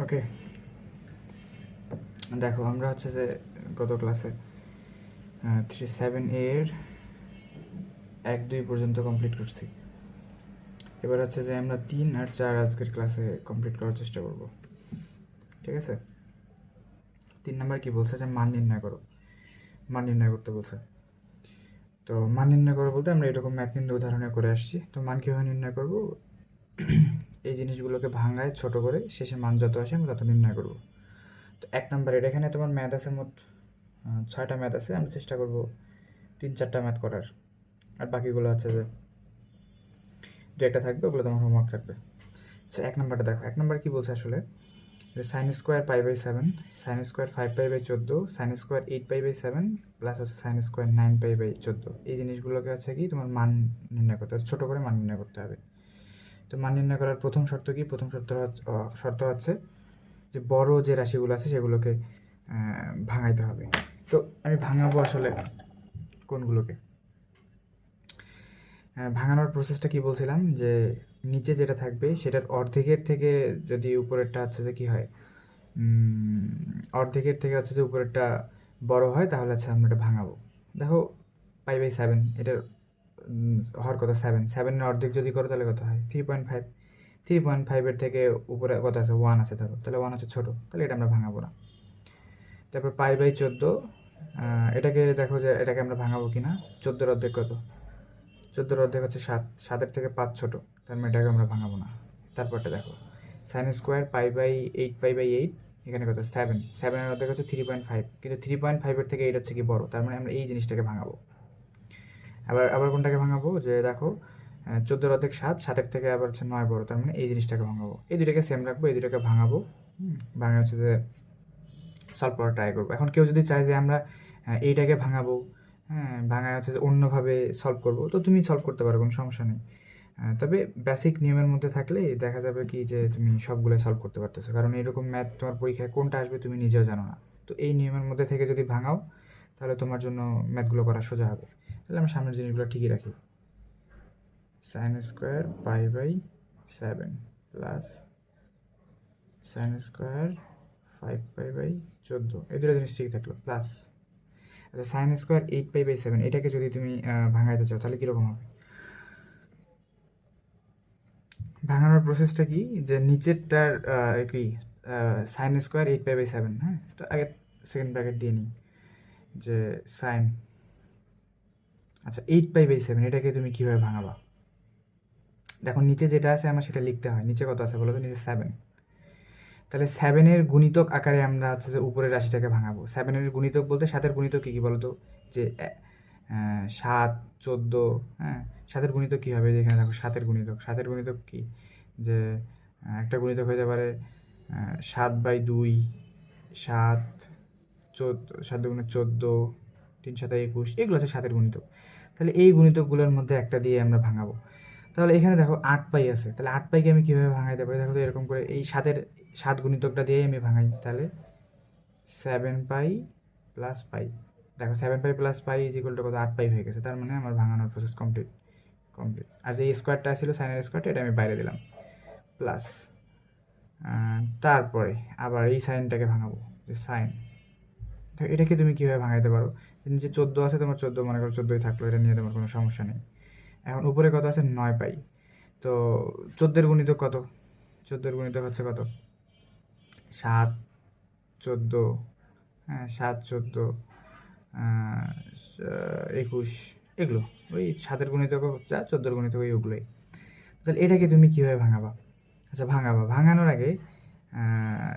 ওকে, দেখো আমরা হচ্ছে যে গত ক্লাসে 7 এর 1-2 পর্যন্ত কমপ্লিট করছি। এবার হচ্ছে যে আমরা 3 আর 4 আজকের ক্লাসে কমপ্লিট করার চেষ্টা করব। ঠিক আছে? 3 নাম্বার কি বলছে যে মান নির্ণয় করো, মান নির্ণয় করতে বলছে। তো মান নির্ণয় করো বলতে আমরা এরকম ম্যাথ কিন্তু উদাহরণে করে আসছি। তো মান কীভাবে নির্ণয় করব, এই জিনিসগুলোকে ভাঙায় ছোট করে শেষে মান যত আসে আমরা তত নির্ণয় করব। তো 1 নাম্বার, এটা এখানে তোমার ম্যাথ আছে মোট 6টা ম্যাথ আছে। আমরা চেষ্টা করব 3-4টা ম্যাথ করার, আর বাকিগুলো হচ্ছে যে দু একটা থাকবে, ওগুলো তোমার হোমওয়ার্ক থাকবে। আচ্ছা, 1 নাম্বারটা দেখো। 1 নাম্বার কী বলছে আসলে, যে sine square π/7, sine square 5π/14, sine square 8π/7 plus হচ্ছে সাইন স্কোয়ার 9π/14, এই জিনিসগুলোকে হচ্ছে কি তোমার মান নির্ণয় করতে হবে, ছোটো করে মান নির্ণয় করতে হবে। তো মান নির্ণয় করার প্রথম শর্ত কি, প্রথম শর্ত হচ্ছে যে বড় যে রাশিগুলো আছে সেগুলোকে ভাঙাইতে হবে। তো আমি ভাঙাবো আসলে কোনগুলোকে। ভাঙানোর প্রসেসটা কি বলছিলাম, যে নিচে যেটা থাকবে সেটার অর্ধেকের থেকে যদি উপরেরটা হচ্ছে যে কী হয়, অর্ধেকের থেকে হচ্ছে যে উপরেরটা বড় হয়, তাহলে হচ্ছে আমরা এটা ভাঙাবো। দেখো π/7, এটার হর কত 7, 7-এর অর্ধেক যদি করো তাহলে কত হয় 3.5, 3.5-এর থেকে উপরে কত আছে 1 আছে ধরো, তাহলে 1 হচ্ছে ছোটো, তাহলে এটা আমরা ভাঙাবো না। তারপর π/14, এটাকে দেখো যে এটাকে আমরা ভাঙাবো কি না। 14-এর অর্ধেক কত, 14-এর অর্ধেক হচ্ছে 7, 7-এর থেকে 5 ছোটো, তার মানে এটাকে আমরা ভাঙাবো না। তারপরটা দেখো সাইন স্কোয়ার π/8, এখানে কত 7, 7-এর অর্ধেক হচ্ছে 3.5, কিন্তু 3.5-এর থেকে 8 হচ্ছে কি বড়, তার মানে আমরা এই জিনিসটাকে ভাঙাবো। আবার কোনটাকে ভাঙাবো, যে দেখো 14-এর অর্ধেক 7, 7-এর থেকে আবার হচ্ছে 9 বড়, তার মানে এই জিনিসটাকে ভাঙাবো। এই দুটাকে সেম রাখবো, এই দুটাকে ভাঙাবো, ভাঙা হচ্ছে যে সলভ করার ট্রাই করবো। এখন কেউ যদি চায় যে আমরা এইটাকে ভাঙাবো, ভাঙায় হচ্ছে যে অন্যভাবে সলভ করবো, তো তুমি সলভ করতে পারো, কোনো সমস্যা নেই। তবে বেসিক নিয়মের মধ্যে থাকলে দেখা যাবে কি যে তুমি সবগুলো সলভ করতে পারতেছো, কারণ এরকম ম্যাথ তোমার পরীক্ষায় কোনটা আসবে তুমি নিজেও জানো না। তো এই নিয়মের মধ্যে থেকে যদি ভাঙাও তাহলে তোমার জন্য ম্যাথগুলো করা সোজা হবে। তাহলে আমরা সামনের জিনিসগুলো ঠিকই রাখি। Sine square π/7 plus sine square 5π/14, এই দুটো জিনিস ঠিক থাকলো, প্লাস আচ্ছা সাইন স্কোয়ার 8π/7, এটাকে যদি তুমি ভাঙাইতে চাও তাহলে কীরকম হবে। ভাঙানোর প্রসেসটা কি, যে নিচেরটার কি সাইন স্কোয়ার 8π/7, হ্যাঁ, তো আগে সেকেন্ড ব্র্যাকেট দিয়ে নিই, যে সাইন, আচ্ছা 8π/7 এটাকে তুমি কীভাবে ভাঙাবা। দেখো নিচে যেটা আছে আমার সেটা লিখতে হয়। নিচে কত আছে বলো তো, নিচে 7, তাহলে 7-এর গুণিতক আকারে আমরা হচ্ছে যে উপরের রাশিটাকে ভাঙাবো। 7-এর গুণিতক বলতে 7-এর গুণিতক কী কী বলো তো, যে 7, 14, হ্যাঁ, 7-এর গুণিতক কী হবে, যেখানে দেখো 7-এর গুণিতক কী, যে একটা গুণিতক হতে পারে 7/2, 7, 7 দুগুণে 14, 3 7 21, এগুলো হচ্ছে 7-এর গুণিতক। তাহলে এই গুণিতকগুলোর মধ্যে একটা দিয়ে আমরা ভাঙাবো। তাহলে এখানে দেখো 8π আছে, তাহলে 8πকে আমি কীভাবে ভাঙাইতে পারি, দেখো তো এরকম করে এই 7 গুণিতকটা দিয়েই আমি ভাঙাই। তাহলে 7π প্লাস পাই, দেখো 7π plus pi is equal to কত, 8π হয়ে গেছে। তার মানে আমার ভাঙানোর প্রসেস কমপ্লিট। আর যে স্কোয়ারটা ছিল সাইনের স্কোয়ারটা, এটা আমি বাইরে দিলাম, প্লাস তারপরে আবার এই সাইনটাকে ভাঙাবো, যে সাইন, এটাকে তুমি কীভাবে ভাঙাইতে পারো, নিচে 14 আছে, তোমার 14 মনে করো 14ই থাকলো, এটা নিয়ে তোমার কোনো সমস্যা নেই। এখন উপরে কত আছে 9π, তো 14-এর গুণিতক কত, 14-এর গুণিতক হচ্ছে কত 7, 14, হ্যাঁ 7, 14, 21, এগুলো ওই 7-এর গুণিতক যা, 14-এর গুণিতক ওইগুলোই। তাহলে এটাকে তুমি কীভাবে ভাঙাবা। আচ্ছা ভাঙানোর আগে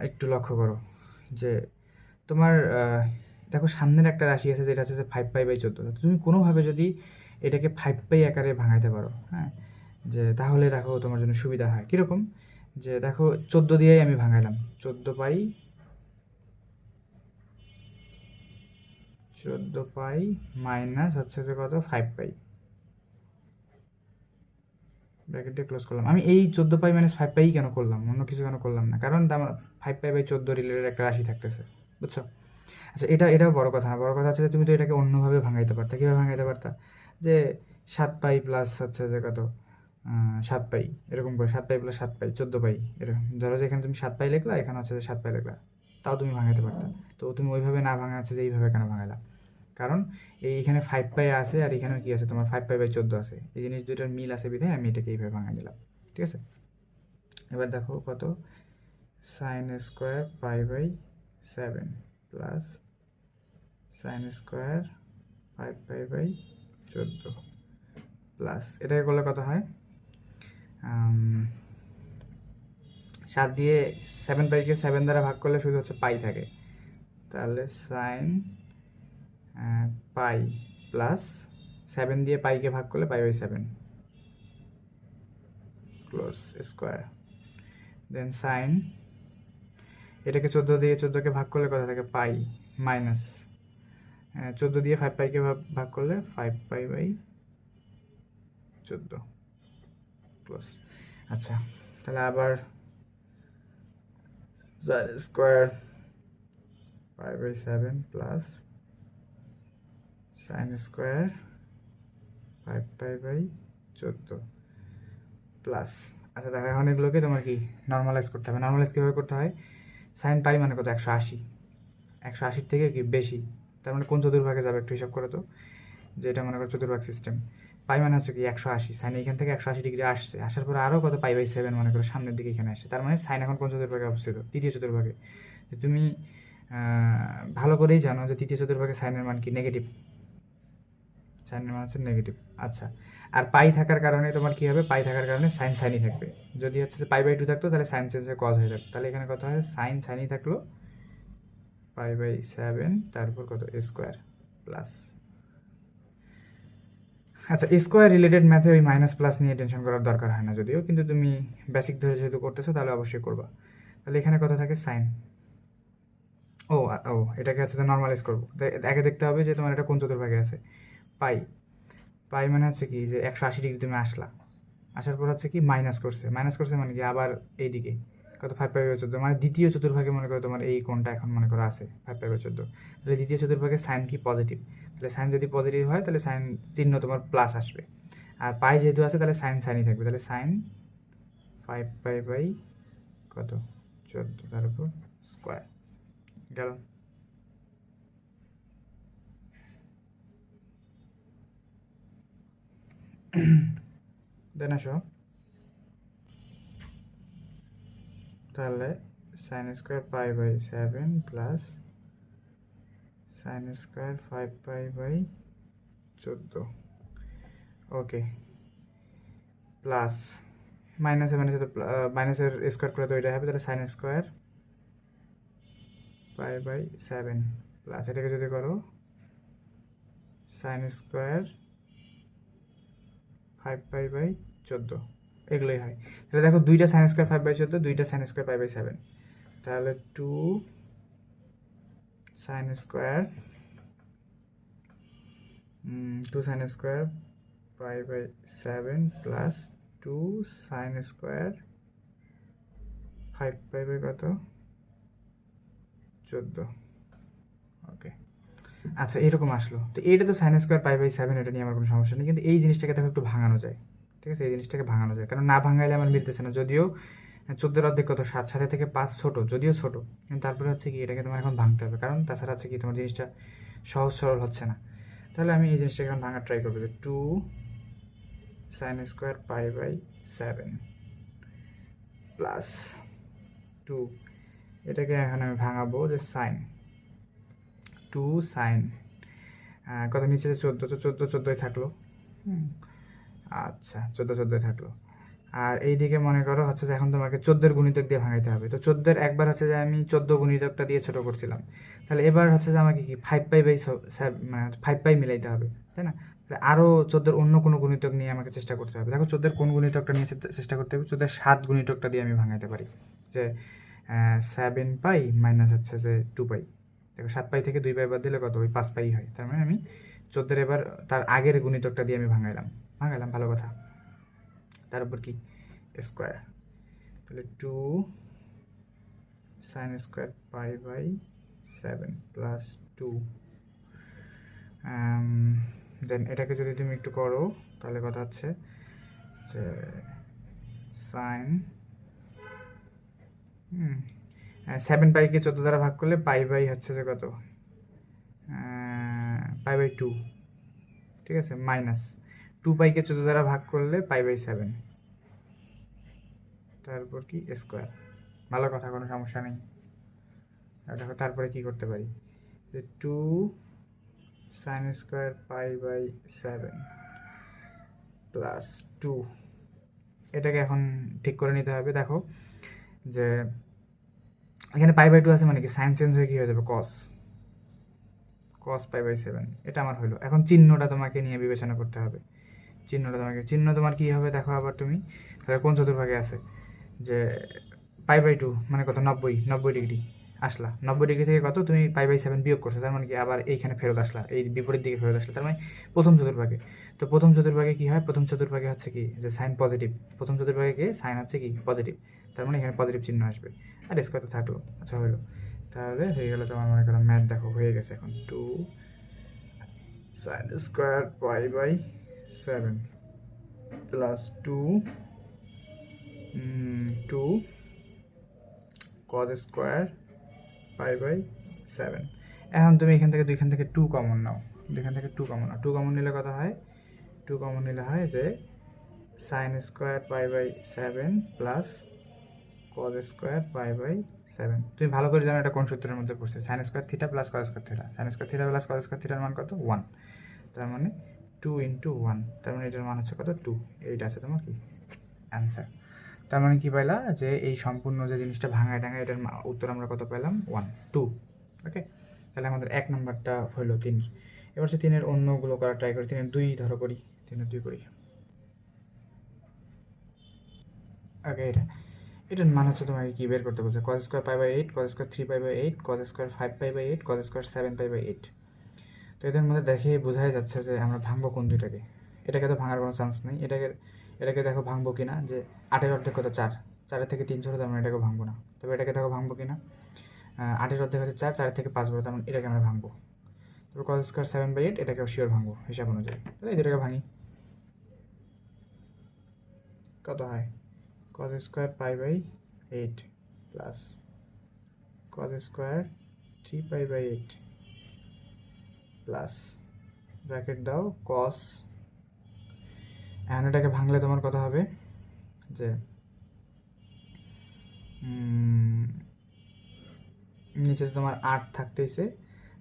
একটু লক্ষ্য করো, যে তোমার দেখো সামনের একটা রাশি আছে যেটা হচ্ছে যে 5π/14, তুমি কোনোভাবে যদি এটাকে 5π আকারে ভাঙাইতে পারো, হ্যাঁ, যে তাহলে দেখো তোমার জন্য সুবিধা হয়। কীরকম, যে দেখো 14 দিয়েই আমি ভাঙাইলাম, 14π মাইনাস হচ্ছে যে কত 5π, ব্র্যাকেট দিয়ে ক্লোজ করলাম। আমি এই 14π মাইনাস 5π কেন করলাম, অন্য কিছু কেন করলাম না, কারণ আমার 5π/14 রিলেটেড একটা রাশি থাকতেছে, বুঝছো। আচ্ছা এটাও বড় কথা না, বড় কথা হচ্ছে যে তুমি তো এটাকে অন্যভাবে ভাঙাইতে পারতা। কীভাবে ভাঙাইতে পারতা, যে 7π প্লাস হচ্ছে যে কত 7 পাই, এরকম করে 7 পাই প্লাস 7 পাই 14 পাই, এরকম ধরো যে এখানে তুমি 7 পাই লিখলা, এখানে হচ্ছে যে 7 পাই লিখলা, তাও তুমি ভাঙাতে পারতা। তো তুমি ওইভাবে না ভাঙা হচ্ছে যে এইভাবে কেন ভাঙালা? কারণ এইখানে 5 পাই আছে আর এখানেও কি আছে তোমার 5 পাই বাই 14 আছে, এই জিনিস দুইটার মিল আছে বিধায় আমি এটাকে এইভাবে ভাঙা দিলাম। ঠিক আছে, এবার দেখো কত, sine square pi by 7 plus sine square 5 pi by 14 plus এটাকে করলে কত হয়, 7 দিয়ে 7 পাইকে 7 দ্বারা ভাগ করলে শুধু হচ্ছে পাই থাকে, তাহলে সাইন পাই প্লাস 7 দিয়ে পাইকে ভাগ করলে pi by 7 close square, then sine এটাকে 14 দিয়ে 14কে ভাগ করলে কত থাকে, পাই মাইনাস 14 দিয়ে 5 পাইকে ভাগ করলে 5 পাই বাই 14 ক্লোজ। আচ্ছা, তাহলে আবার square pi by 7 plus sine square 5 pi by 14 plus. আচ্ছা দেখো, এখন এগুলোকে তোমার কি নর্মালাইজ করতে হবে। নর্মালাইজ কীভাবে করতে হয়, সাইন পাই মানে কত, 180, 180 থেকে কি বেশি, তার মানে কোন চতুর্ভাগে যাবে একটু হিসাব করো তো, যে এটা মনে করো চতুর্ভাগ সিস্টেম, পাই মানে হচ্ছে কি 180, সাইন এইখান থেকে 180 ডিগ্রি আসছে, আসার পরে আরও কত পাই বাই 7 মনে করো সামনের দিকে এখানে আসে, তার মানে সাইন এখন কোন চতুর্ভাগে অবস্থিত, তৃতীয় চতুর্ভাগে। তুমি ভালো করেই জানো যে তৃতীয় চতুর্ভাগে সাইনের মান কি, নেগেটিভ, সাইনের মান হচ্ছে নেগেটিভ। আচ্ছা, আর পাই থাকার কারণে তোমার কি হবে, পাই থাকার কারণে সাইন সাইনই থাকবে, যদি হচ্ছে যে পাই বাই 2 থাকতো তাহলে সাইন চেঞ্জ হয়ে কজ হয়ে থাকতো, তাহলে এখানে কত হয়, সাইন সাইনই থাকলো পাই বাই 7 তারপর কত স্কোয়ার প্লাস। আচ্ছা, স্কোয়ার রিলেটেড ম্যাথে ওই মাইনাস প্লাস নিয়ে টেনশন করার দরকার হয় না যদিও, কিন্তু তুমি বেসিক ধরে যেহেতু করতেছো তাহলে অবশ্যই করবা। তাহলে এখানে কত থাকে, সাইন, ও ও এটাকে হচ্ছে যে নর্মালাইজ করবো, আগে দেখতে হবে যে তোমার এটা কোন চতুর্ভাগে আছে, পাই, পাই মানে হচ্ছে কি যে 180 ডিগ্রি তুমি আসলা, আসার পর হচ্ছে কি মাইনাস করছে, মাইনাস করছে মানে কি আবার এইদিকে কত 5 পাই বাই 14, মানে দ্বিতীয় চতুর্ভাগে মনে করো তোমার এই কোণটা এখন মনে করো আছে 5 পাই বাই 14, তাহলে দ্বিতীয় চতুর্ভাগে সাইন কি পজিটিভ, তাহলে সাইন যদি পজিটিভ হয় তাহলে সাইন চিহ্ন তোমার প্লাস আসবে, আর পাই যেহেতু আছে তাহলে সাইন সাইনই থাকবে, তাহলে সাইন 5 পাই বাই কত 14 তার উপর স্কোয়ার গেল। দেন আসো, তাহলে sine square pi by 7 plus sine square 5 pi by 14, okay, plus মাইনাসে মাইনাসে তো মাইনাসের স্কোয়ার করে তো এটা হবে, তাহলে sine square pi by 7 plus এটাকে যদি করো সাইন স্কোয়ার 5 পাই বাই 14, এগুলোই হয়। তাহলে দেখো দুইটা সাইন স্কোয়ার 5 বাই 14, দুইটা সাইন স্কোয়ার পাই বাই 7, তাহলে 2 sine square 2 sine square pi by 7 plus 2 sine square 5 pi by কত 14, ওকে। আচ্ছা, এরকম আসলো, তো এইটা তো সাইন স্কোয়ার পাই বাই 7, এটা নিয়ে আমার কোনো সমস্যা নেই, কিন্তু এই জিনিসটাকে দেখো একটু ভাঙানো যায়, ঠিক আছে, এই জিনিসটাকে ভাঙানো যায়, কারণ না ভাঙাইলে আমার মিলতেছে না, যদিও 14 অর্ধেক কত 7, 7 থেকে 5 ছোটো, যদিও ছোটো, কিন্তু তারপরে হচ্ছে কি এটাকে তোমার এখন ভাঙতে হবে, কারণ তাছাড়া হচ্ছে কি তোমার জিনিসটা সহজ সরল হচ্ছে না। তাহলে আমি এই জিনিসটাকে এখন ভাঙার ট্রাই করবো, যে 2 sine square pi by 7 plus 2, এটাকে এখন আমি ভাঙাবো যে সাইন 2 সাইন কত নিচে 14, তো 14 থাকলো, আচ্ছা 14 থাকলো, আর এইদিকে মনে করো হচ্ছে যে এখন তোমাকে 14 গুণিতক দিয়ে ভাঙাইতে হবে, তো 14 একবার হচ্ছে যে আমি 14 গুণিতকটা দিয়ে ছোটো করছিলাম, তাহলে এবার হচ্ছে যে আমাকে কি 5 পাই বাই মানে 5 পাই মিলাইতে হবে, তাই না, তাহলে আরও 14 অন্য কোনো গুণিতক নিয়ে আমাকে চেষ্টা করতে হবে। দেখো 14 কোন গুণিতকটা নিয়ে চেষ্টা করতে হবে, 14 7 গুণিতকটা দিয়ে আমি ভাঙাইতে পারি, যে 7 পাই মাইনাস হচ্ছে যে 2 পাই, দেখো 7 পাই থেকে 2 পাই বাদ দিলে কত, ওই 5 পাই হয়, তার মানে আমি 14 এবার তার আগের গুণিতকটা দিয়ে আমি ভাঙাইলাম, ভালো কথা, তার উপর কি স্কোয়ার, তাহলে 2 sine square pi by 7 plus 2, then এটাকে যদি তুমি একটু করো তাহলে কথা হচ্ছে যে সাইন 7 পাইকে 14 দ্বারা ভাগ করলে পাই বাই হচ্ছে যে কত, পাই বাই 2, ঠিক আছে, মাইনাস 2 পাইকে 14 দ্বারা ভাগ করলে পাই বাই 7, তারপর কি স্কোয়ার। ভালো কথা, কোনো সমস্যা নেই। আর দেখো তারপরে কি করতে পারি, যে 2 sine square pi by 7 plus 2, এটাকে এখন ঠিক করে নিতে হবে। দেখো যে এখানে পাই বাই 2 আছে, মানে কি সাইন চেঞ্জ হয়ে কি হয়ে যাবে, কস পাই বাই 7, এটা আমার হলো। এখন চিহ্নটা তোমাকে নিয়ে বিবেচনা করতে হবে। চিহ্ন তোমার কি হবে দেখো, আবার তুমি তাহলে কোন চতুর্ভাগে আছে, যে পাই বাই 2 মানে কত, 90 ডিগ্রি আসলা, 90 ডিগ্রি থেকে কত তুমি পাই বাই 7 বিয়োগ করছো, তার মানে কি আবার এইখানে ফেরত আসলা, এই বিপরীত দিকে ফেরত আসলা, তার মানে প্রথম চতুর্ভাগে। তো প্রথম চতুর্ভাগে কি হয়, প্রথম চতুর্ভাগে হচ্ছে কি, যে সাইন পজিটিভ, প্রথম চতুর্ভাগে কি সাইন হচ্ছে কি পজিটিভ, তার মানে এখানে পজিটিভ চিহ্ন আসবে, আর স্কোয়ার তো থাকলো। আচ্ছা হলো, তাহলে হয়ে গেল তোমার, মনে করো ম্যাথ দেখো হয়ে গেছে এখন, 2 sine square pi by 7 plus 2 cos square pi by 7। এখন তুমি এখান থেকে 2 কমন নাও, এখান থেকে 2 কমন নাও, 2 কমন নিলে কত হয়, 2 কমন নিলে হয় যে sine square pi by 7 plus cos square pi by 7। তুমি ভালো করে জানো এটা কোন সূত্রের মধ্যে পড়ছে, sign square theta plus cos square theta, sign square theta plus cos square থিটার মান কত, 1, তার মানে 2 ইন্টু 1, তার মানে এটার মান হচ্ছে কত, 2। এইটা আছে তোমার কি অ্যান্সার। তার মানে কি পাইলা, যে এই সম্পূর্ণ যে জিনিসটা ভাঙায় টাঙায় এটার উত্তর আমরা কত পেলাম, 1, 2। ওকে, তাহলে আমাদের 1 নাম্বারটা হলো 3। এবার হচ্ছে 3-এর অন্যগুলো করা ট্রাই করি, 3-এর 2 ধরো করি, 3-এর 2 করি। ওকে, এটার মান হচ্ছে তোমাকে কি বের করতে বলছে, cos square pi by 8, cos square 3 pi by 8, cos square 5 pi by 8, cos square 7 pi by 8। তো এদের মধ্যে দেখে বোঝাই যাচ্ছে যে আমরা ভাঙবো কোন দুইটাকে। এটাকে তো ভাঙার কোনো চান্স নেই, এটাকে দেখো ভাঙবো কিনা, যে 8-এর অর্ধেক কত, 4, 4-এর থেকে 3 ছোট, তার মানে এটাকে ভাঙবো না। তবে এটাকে দেখো ভাঙবো কিনা, 8-এর অর্ধেক হচ্ছে 4, 4-এর থেকে 5 বড়, তার মানে এটাকে আমরা ভাঙবো। তবে কজ স্কোয়ার 7 বাই 8 এটাকে শিওর ভাঙবো হিসাব অনুযায়ী, তাহলে এই দুটাকে ভাঙি, কত হয়, cos square pi by 8 plus cos square 3 pi by 8 plus bracket দাও কস। এখন এটাকে ভাঙলে তোমার কত হবে, যে নিচে তোমার 8 থাকতেইছে,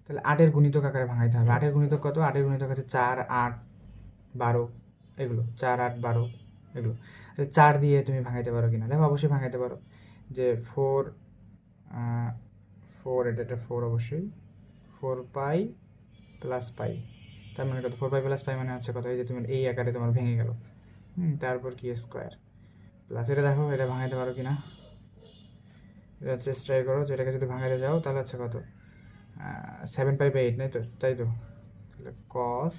তাহলে 8-এর গুণিতক আকারে ভাঙাইতে হবে। 8-এর গুণিতক কত, 8-এর গুণিতক হচ্ছে 4, 8, 12, এগুলো 4, 8, 12 এগুলো। 4 দিয়ে তুমি ভাঙাইতে পারো কিনা, দেখো অবশ্যই ভাঙাইতে পারো, যে 4 এটা 4 অবশ্যই, 4 পাই প্লাস পাই, তার মানে কত, 4 পাই প্লাস পাই মানে হচ্ছে কত, এই যে তুমি এই আকারে তোমার ভেঙে গেল। তারপর কি স্কোয়ার প্লাস, এটা দেখো এটা ভাঙাইতে পারো কিনা, এটা চেষ্টাই করো, যেটাকে যদি ভাঙাইতে যাও তাহলে হচ্ছে কত, 7 পাই বাই 8 নাই তো, তাই তো, তাহলে কস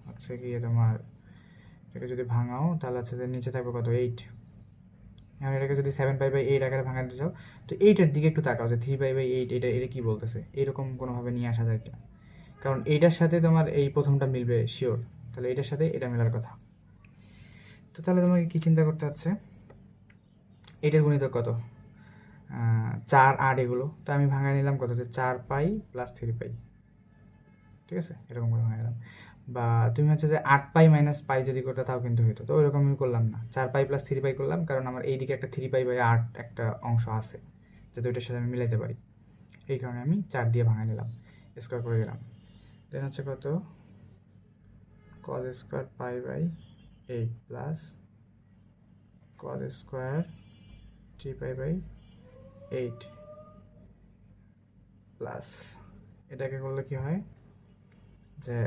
হচ্ছে গিয়ে তোমার, এটাকে যদি ভাঙাও তাহলে হচ্ছে যে নিচে থাকবে কত, 8। এখন এটাকে যদি 7 পাই বাই 8 আকারে ভাঙাতে চাও, তো 8-এর দিকে একটু তাকাও, যে 3 পাই বাই 8 এটা কী বলতেছে, এইরকম কোনোভাবে নিয়ে আসা যায় কিনা, কারণ এইটার সাথে তোমার এই প্রথমটা মিলবে শিওর, তাহলে এটার সাথে এটা মেলার কথা। তো তাহলে তোমাকে কী চিন্তা করতে হচ্ছে, এটার গুণিতক কত, 4, 8 এগুলো, তো আমি ভাঙায় নিলাম কত, যে 4 পাই প্লাস 3 পাই, ঠিক আছে, এরকম করে ভাঙা গেলাম। বা তুমি হচ্ছে যে 8 পাই মাইনাস পাই যদি করতে, তাও কিন্তু হইতো, তো ওইরকম আমি করলাম না, 4 পাই প্লাস 3 পাই করলাম, কারণ আমার এইদিকে একটা 3 পাই বাই 8 একটা অংশ আছে, যাতে ওইটার সাথে আমি মিলাইতে পারি, এই কারণে আমি 4 দিয়ে ভাঙা নিলাম, স্কোয়ার করে দিলাম। দেন হচ্ছে কত, cos square pi by 8 plus cos square 3 pi by 8 plus, এটাকে করলে কি হয়, যে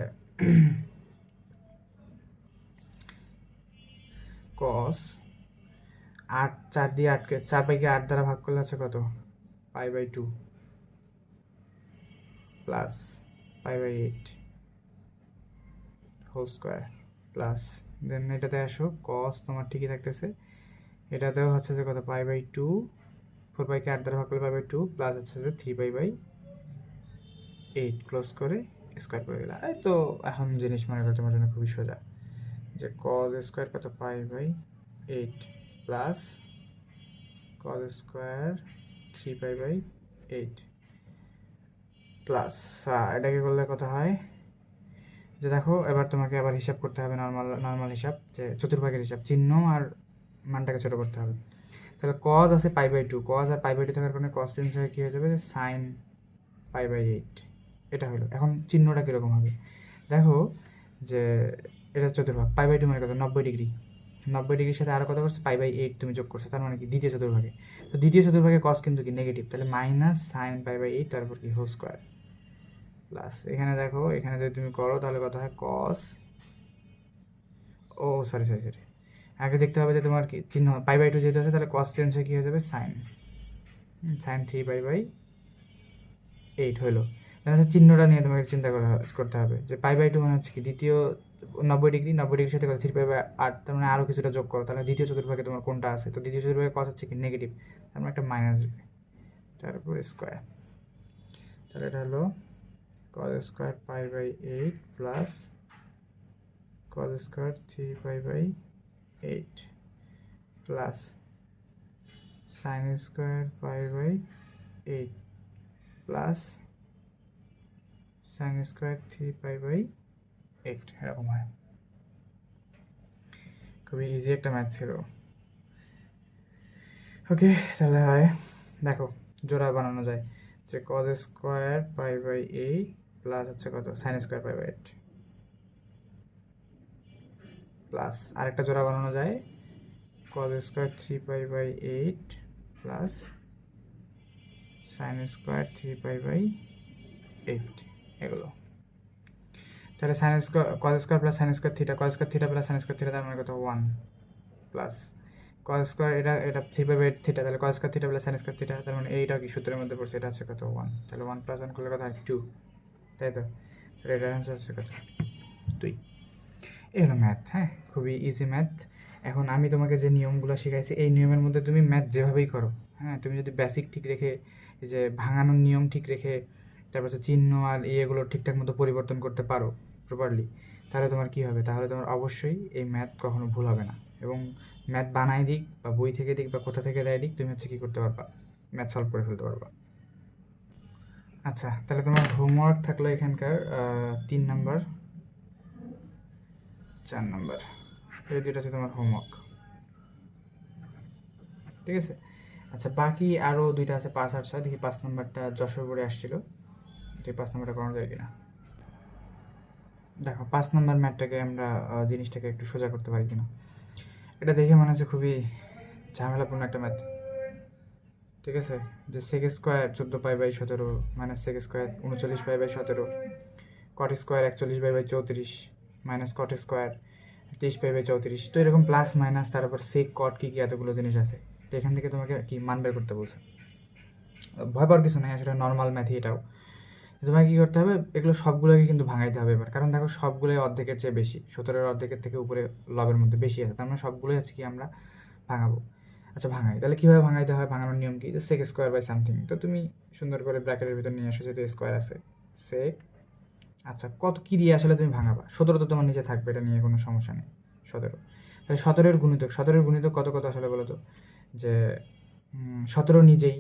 কস 8, 4 দিয়ে 8কে 4 পাইকে 8 দ্বারা ভাগ করলে হচ্ছে কত, pi by 2 plus pi by 8 whole square plus, then এটাতে আসো, কস তোমার ঠিকই থাকতেছে, এটাতেও হচ্ছে যে কত, পাই বাই 2, 4 পাইকে 8 দ্বারা ভাগ করলে পাই বাই 2 প্লাস হচ্ছে যে 3 পাই বাই 8 ক্লোজ করে স্কোয়ার করে দিলাম। এই তো এখন জিনিস মনে করো তোমার জন্য খুবই সোজা। যে কজ স্কোয়ার কত pi by 8 plus cos square 3 pi by 8 plus এটাকে করলে কত হয়, যে দেখো এবার তোমাকে আবার হিসাব করতে হবে, নর্মাল হিসাব, যে চতুর্ভাগের হিসাব, চিহ্ন আর মানটাকে ছোটো করতে হবে। তাহলে কজ আছে পাই বাই 2, কজ আর পাই বাই 2 থাকার কারণে কজ চেঞ্জ হয়ে কী হয়ে যাবে, সাইন পাই বাই 8, এটা হলো। এখন চিহ্নটা কীরকম হবে দেখো, যে এটা চতুর্ভাগ, পাই বাই 2 মানে কত 90 ডিগ্রি, 90 ডিগ্রির সাথে আরও কত করছে পাই বাই 8 তুমি যোগ করছো, তার মানে কি দ্বিতীয় চতুর্ভাগে। তো দ্বিতীয় চতুর্ভাগে কজ কিন্তু কি নেগেটিভ, তাহলে মাইনাস সাইন পাই বাই 8 তারপর কি হোল স্কোয়ার প্লাস, এখানে দেখো এখানে যদি তুমি করো তাহলে কত হয় কস, ও সরি আগে দেখতে হবে যে তোমার কি চিহ্ন পাই বাই 2 যেহেতু আছে, তাহলে কস চেঞ্জ হয়ে কী হয়ে যাবে সাইন 3 পাই বাই 8 হলো। তাহলে চিহ্নটা নিয়ে তোমাকে চিন্তা করতে হবে, যে পাই বাই 2 মানে হচ্ছে কি দ্বিতীয় 90 ডিগ্রির সাথে 3 পাই বাই 8, তার মানে আরও কিছুটা যোগ করো, তাহলে দ্বিতীয় চতুর্ভাগে তোমার কোনটা আছে, তো দ্বিতীয় চতুর্ভাগে কস হচ্ছে কি নেগেটিভ, তার মানে একটা মাইনাস আসবে, তারপর স্কোয়ার, তাহলে এটা হলো cos square pi by 8 plus cos square 3 pi by 8 plus sine square pi by 8 plus sine square 3 pi by 8, এরকম হয়। খুবই ইজি একটা ম্যাথ ছিল। ওকে, তাহলে হয় দেখো জোড়া বানানো যায়, যে cos square pi by 8 plus হচ্ছে কত sine square pi by 8 plus আরেকটা জোড়া বানানো যায় cos square 3 pi by 8 plus sine square 3 pi by 8, এগুলো। তাহলে sine square cos square plus sine square theta, cos square theta plus sine square theta, তার মানে কত 1 প্লাস cos স্কোয়ার এটা 3 পাই বাই 8 থিটা, তাহলে cos square theta plus sine square theta, তার মানে এইটা কি সূত্রের মধ্যে পড়ছে, এটা হচ্ছে কত 1, তাহলে 1 প্লাস 1 করলে কত হয় 2, তাই তো, তাহলে এটার অ্যান্সার হচ্ছে কত 2। এই হলো ম্যাথ। হ্যাঁ, খুবই ইজি ম্যাথ। এখন আমি তোমাকে যে নিয়মগুলো শেখাইছি এই নিয়মের মধ্যে তুমি ম্যাথ যেভাবেই করো, হ্যাঁ, তুমি যদি বেসিক ঠিক রেখে, এই যে ভাঙানোর নিয়ম ঠিক রেখে, তারপর হচ্ছে চিহ্ন আর ইয়েগুলো ঠিকঠাক মতো পরিবর্তন করতে পারো প্রপারলি, তাহলে তোমার কী হবে, তাহলে তোমার অবশ্যই এই ম্যাথ কখনো ভুল হবে না। এবং ম্যাথ বানায় দিক বা বই থেকে দিক বা কোথা থেকে দেয় দিক, তুমি হচ্ছে কী করতে পারবা, ম্যাথ সলভ করে ফেলতে পারবা। আচ্ছা, তাহলে তোমার হোমওয়ার্ক থাকলো এখানকার 3 নাম্বার 4 নাম্বার, এই দুটো হচ্ছে তোমার হোমওয়ার্ক, ঠিক আছে। আচ্ছা, বাকি আরও 2টা আছে 5 আর 6, দেখি 5 নাম্বারটা যশোর বোর্ডে আসছিলো, দেখি 5 নাম্বারটা করানো যায় কিনা। দেখো 5 নাম্বার ম্যাথটাকে আমরা জিনিসটাকে একটু সোজা করতে পারি কিনা, এটা দেখে মনে হচ্ছে খুবই ঝামেলাপূর্ণ একটা ম্যাথ, ঠিক আছে। যে sec square 14 pi by 17 minus sec square 39 pi by 17, cot square 41 pi by 34 minus cot square 23 pi by 34, তো এরকম প্লাস মাইনাস, তার উপর সেক কট কী এতগুলো জিনিস আছে, তো এখান থেকে তোমাকে কি মান বের করতে বলছে। ভয় পাওয়ার কিছু নেই, আসলে নর্মাল ম্যাথই এটাও। তোমাকে কী করতে হবে, এগুলো সবগুলোকে কিন্তু ভাঙাইতে হবে এবার, কারণ দেখো সবগুলোই অর্ধেকের চেয়ে বেশি, 17-এর অর্ধেকের থেকে উপরে লবের মধ্যে বেশি আছে, তার মানে সবগুলোই হচ্ছে কি আমরা ভাঙাবো। আচ্ছা ভাঙাই, তাহলে কীভাবে ভাঙাইতে হয়, ভাঙানোর নিয়ম কি, যে সেক স্কোয়ার বাই সামথিং, তো তুমি সুন্দর করে ব্র্যাকেটের ভিতর নিয়ে আসো, যেহেতু স্কোয়ার আছে সেক, আচ্ছা কত কী দিয়ে আসলে তুমি ভাঙাবা, 17 তো তোমার নিচে থাকবে, এটা নিয়ে কোনো সমস্যা নেই, 17, তাহলে 17-এর গুণিতক কত কত আসলে বলো তো, যে 17 নিজেই,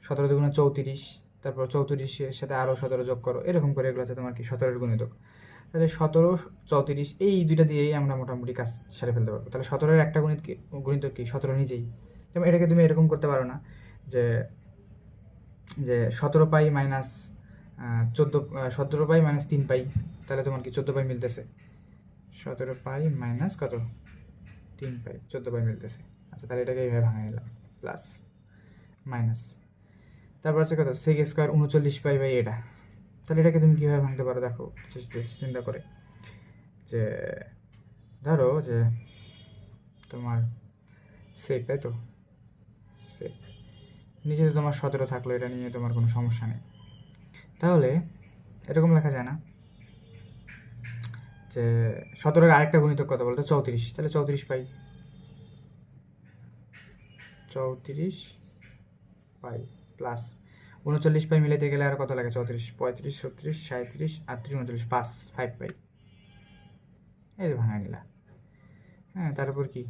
17 দুগুণে 34, তারপর 34-এর সাথে আরও 17 যোগ করো, এরকম করে এগুলো আছে তোমার কি 17-এর গুণিতক, তাহলে 17 34 এই দুইটা দিয়েই আমরা মোটামুটি কাজ সেরে ফেলতে পারবো। তাহলে 17-এর একটা গুণিতক কি 17 নিজেই, যেমন এটাকে তুমি এরকম করতে পারো না, যে 17 পাই মাইনাস 17 পাই মাইনাস 3 পাই, তাহলে তোমার কি 14 পাই মিলতেছে, 17 পাই মাইনাস কত 3 পাই, 14 পাই মিলতেছে। আচ্ছা, তাহলে এটাকে এইভাবে ভাঙা গেলাম, প্লাস মাইনাস, তারপর হচ্ছে কত সেক স্কোয়ার 39 পাই বাই এটা, তাহলে এটাকে তুমি কীভাবে ভাঙতে পারো দেখো চিন্তা করে, যে ধরো যে তোমার সেক, তাই তো সেক নিচে তো তোমার 17 থাকলো, এটা নিয়ে তোমার কোনো সমস্যা নেই, তাহলে এরকম লেখা যায় না, যে 17-এর আরেকটা গুণিতক কত বলতো 34, তাহলে 34 পাই, 34 পাই প্লাস 39 পাই মিলাইতে গেলে আর কত লাগে 34, 35, 36, 37, 38, 39, 5 পাই, এই যে ভাঙা নিলা। হ্যাঁ, তার উপর কি